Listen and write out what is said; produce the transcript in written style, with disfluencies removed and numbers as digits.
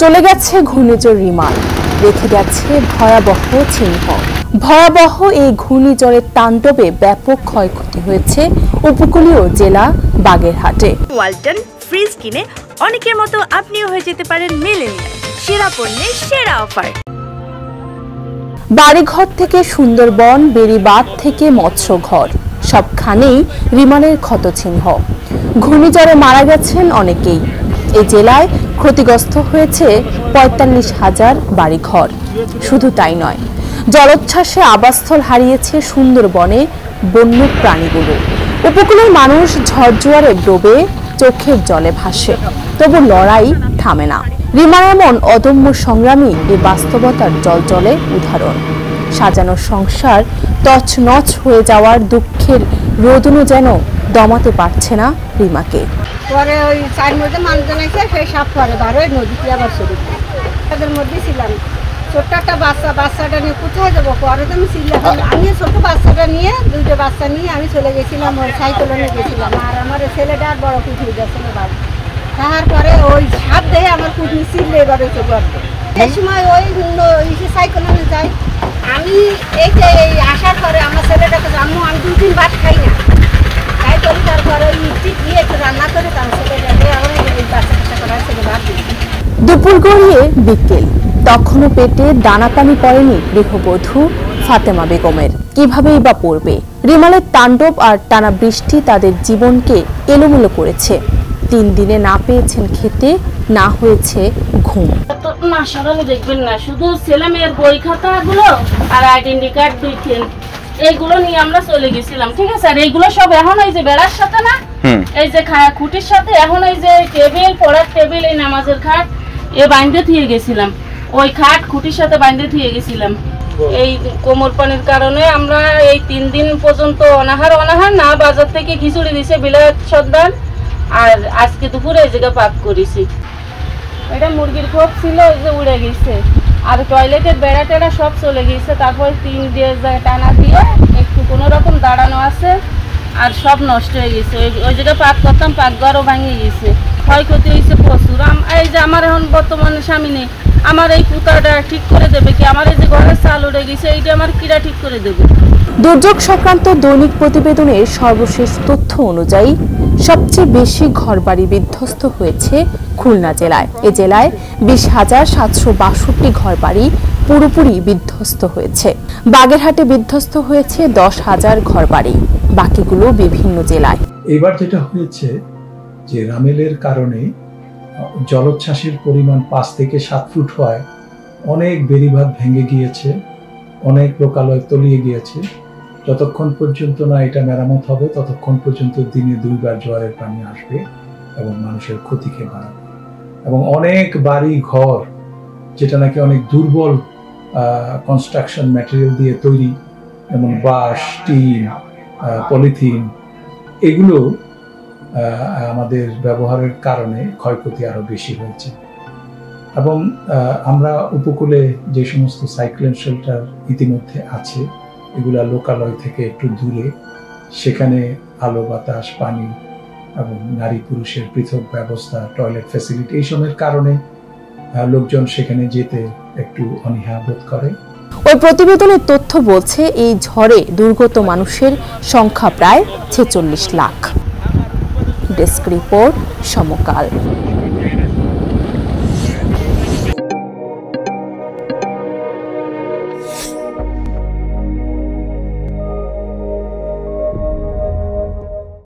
চলে গেছে ঘূর্ণিঝড় রিমাল, রেখে গেছে ভয়াবহ চিহ্ন। ভয়াবহ এই ঘূর্ণিঝড়ের তাণ্ডবে ব্যাপক ক্ষয়ক্ষতি হয়েছে উপকূলীয় জেলা বাগেরহাটে। ওয়ালটন ফ্রিজ কিনে অনেকের মতো আপনিও হয়ে যেতে পারেন মিলেনিয়াল, সেরা পণ্যের সেরা অফার। বাড়িঘর থেকে সুন্দরবন, বেড়িবাঁধ থেকে মৎস্যঘর, সবখানেই রিমালের ক্ষতচিহ্ন। ঘূর্ণিঝড়ে মারা গেছেন অনেকেই। এই জেলায় ক্ষতিগ্রস্ত হয়েছে ৪৫,০০০ বাড়িঘর। শুধু তাই নয়, জলোচ্ছ্বাসে আবাসস্থল হারিয়েছে সুন্দরবনে বন্য প্রাণীগুলো। উপকূলের মানুষ ঝড়জোয়ারে ডোবে, চোখের জলে ভাসে, তবু লড়াই থামে না। রিমার এমন অদম্য সংগ্রামী এই বাস্তবতার জলজলে উদাহরণ। সাজানো সংসার তছনছ হয়ে যাওয়ার দুঃখের রোদনও যেন দমাতে পারছে না রিমাকে। পরে ওই চার মধ্যে মানুষজন এসে সেই সাপ পরে ধরো নদীতে আবার চলে তাদের মধ্যে ছিলাম। ছোট্ট একটা বাচ্চাটা নিয়ে কোথায় যাবো? পরে তো আমি ছিলাম, আমি ছোট বাচ্চাটা নিয়ে দুইটা বাচ্চা নিয়ে আমি চলে গেছিলাম, ওই সাইকেলে নিয়ে গেছিলাম। আর আমার ছেলেটা আর বড় কুটনি গেছিল বাড়ি। তারপরে ওই সাপ দেখে আমার কুটনি ছিললে এবারে চলে আসবে। এই সময় ওই সাইকেলে নিয়ে যাই আমি। এই যে আসার পরে আমার ছেলেটাকে আম্মু আমি 2-3 ভাত খাই না, তাই করি। তারপরে ওই ইটি দিয়ে একটু রান্না করে তার ছেলেটাকে আমার বাচ্চা করার ছেলে ভাত দিই। দুপুর গড়িয়ে বিকেল, তখনও পেটে দানা পানি পড়েনি গৃহবধূ ফাতেমা বেগমের। কিভাবেই বা পড়বে? রিমালের তাণ্ডব আর টানা বৃষ্টি তাদের জীবনকে এলোমেলো করেছে। 3 দিনে না পেয়েছেন খেতে, না হয়েছে ঘুম। না সরানো দেখবেন না, শুধু ছেলে মেয়ের বই খাতাগুলো আর আইডেন্টি কার্ড 2-3 এইগুলো নিয়ে আমরা চলে গেছিলাম। ঠিক আছে, আর এইগুলো সব এখন এই যে বেড়ার সাথে না, এই যে খুঁটির সাথে, এখন এই যে টেবিল, পড়ার টেবিল, এই নামাজের খাট এ বাইন্ধে থুয়ে গেছিলাম। ওই খাট খুঁটির সাথে বাইন্ধে থুয়ে গেছিলাম। এই কোমর পানির কারণে আমরা এই 3 দিন পর্যন্ত অনাহার না, বাজার থেকে খিচুড়ি দিছে বিলাত সন্ধান, আর আজকে দুপুরে এই জায়গা পাক করেছি। এটা মুরগির খোপ ছিল, ওই যে উড়ে গেছে, আর টয়লেটের বেড়া টেড়া সব চলে গেছে। তারপর 3 দিয়ে টানা দিয়ে একটু কোনো রকম দাঁড়ানো আছে, আর সব নষ্ট হয়ে গেছে। ওই জায়গায় পাক করতাম, পাকঘরও ভাঙে গেছে, ক্ষয়ক্ষতি হয়েছে প্রচুর। এই যে আমার এখন বর্তমানে স্বামী নেই, আমার এই পুতাটা ঠিক করে দেবে কি? আমার এই যে ঘরের চাল উড়ে গেছে, এইটা আমার কিরা ঠিক করে দেবে? দুর্যোগ সংক্রান্ত দৈনিক প্রতিবেদনের সর্বশেষ তথ্য অনুযায়ী সবচেয়ে বেশি ঘরবাড়ি বিধ্বস্ত হয়েছে খুলনা জেলায়। এ জেলায় 20,762 ঘরবাড়ি পুরোপুরি বিধ্বস্ত হয়েছে। বাগেরহাটে বিধ্বস্ত হয়েছে 10,000 ঘরবাড়ি, বাকিগুলো বিভিন্ন জেলায়। এবার যেটা হয়েছে যে রামেলের কারণে জলোচ্ছ্বাসের পরিমাণ 5 থেকে 7 ফুট হয়, অনেক বেড়িবাঁধ ভেঙে গিয়েছে, অনেক লোকালয় তলিয়ে গিয়েছে। যতক্ষণ পর্যন্ত না এটা মেরামত হবে, ততক্ষণ পর্যন্ত দিনে 2 বার জোয়ারের পানি আসবে এবং মানুষের ক্ষতিকে বাড়াবে। এবং অনেক বাড়ি ঘর যেটা নাকি অনেক দুর্বল কনস্ট্রাকশন ম্যাটেরিয়াল দিয়ে তৈরি, যেমন বাঁশ, টিন, পলিথিন, এগুলো আমাদের ব্যবহারের কারণে ক্ষয়ক্ষতি আরো বেশি হয়েছে। এবং আমরা উপকূলে যে সমস্ত সাইক্লোন শেল্টার ইতিমধ্যে আছে, এগুলা লোকালয় থেকে একটু দূরে, সেখানে আলো বাতাস, পানি এবং নারী পুরুষের পৃথক ব্যবস্থা, টয়লেট ফ্যাসিলিটি, এইসবের কারণে লোকজন সেখানে যেতে একটু অনীহা বোধ করে। ওই প্রতিবেদনের তথ্য বলছে এই ঝড়ে দুর্গত মানুষের সংখ্যা প্রায় 46 লাখ। ডেস্ক রিপোর্ট, সমকাল।